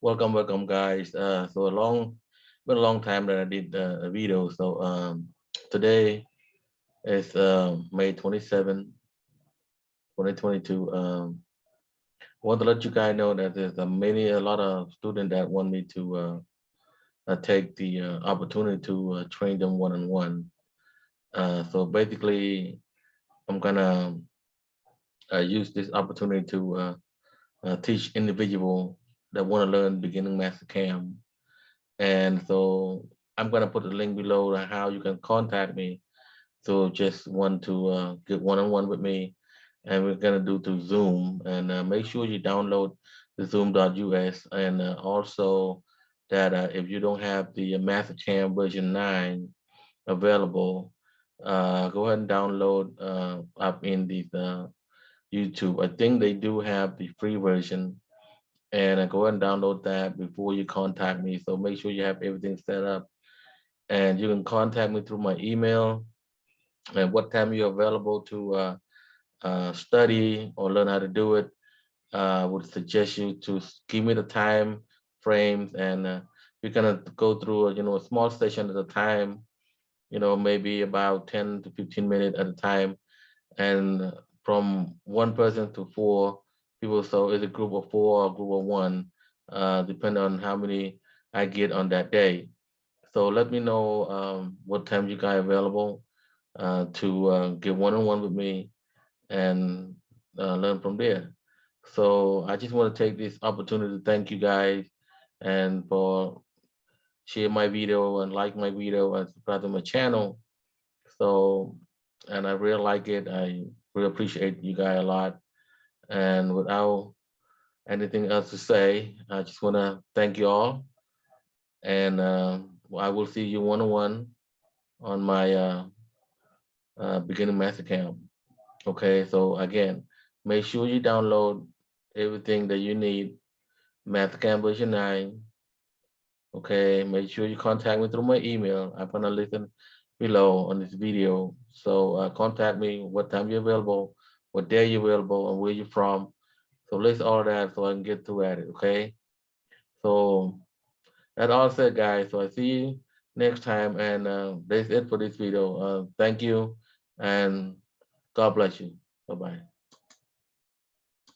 Welcome, guys. Been a long time that I did a video. Today is May 27, 2022. Want to let you guys know that there's a lot of students that want me to take the opportunity to train them one-on-one. So basically, I'm gonna use this opportunity to teach individual that want to learn beginning Mastercam. And so I'm gonna put the link below on how you can contact me. So just want to get one-on-one with me, and we're gonna do through Zoom. And make sure you download the Zoom.us, and also that if you don't have the Mastercam version 9 available, go ahead and download up in the YouTube. I think they do have the free version, and go ahead and download that before you contact me. So make sure you have everything set up, and you can contact me through my email and what time you're available to study or learn how to do it. I would suggest you to give me the time frames, and we're gonna go through a small session at a time. Maybe about 10 to 15 minutes at a time, and from one person to four people. So it's a group of four or a group of one, depending on how many I get on that day. So let me know what time you guys available to get one-on-one with me and learn from there. So I just want to take this opportunity to thank you guys and for share my video and like my video and subscribe to my channel. So, and I really like it. I really appreciate you guys a lot. And without anything else to say, I just want to thank you all. And I will see you one-on-one on my beginning master camp. Okay, so again, make sure you download everything that you need, Mastercam version 9. Okay, make sure you contact me through my email. I'm gonna listen below on this video. So contact me what time you're available, what day you're available, and where you're from. So list all that so I can get through at it. Okay. So that all said, guys. So I see you next time, and that's it for this video. Thank you, and God bless you. Bye bye.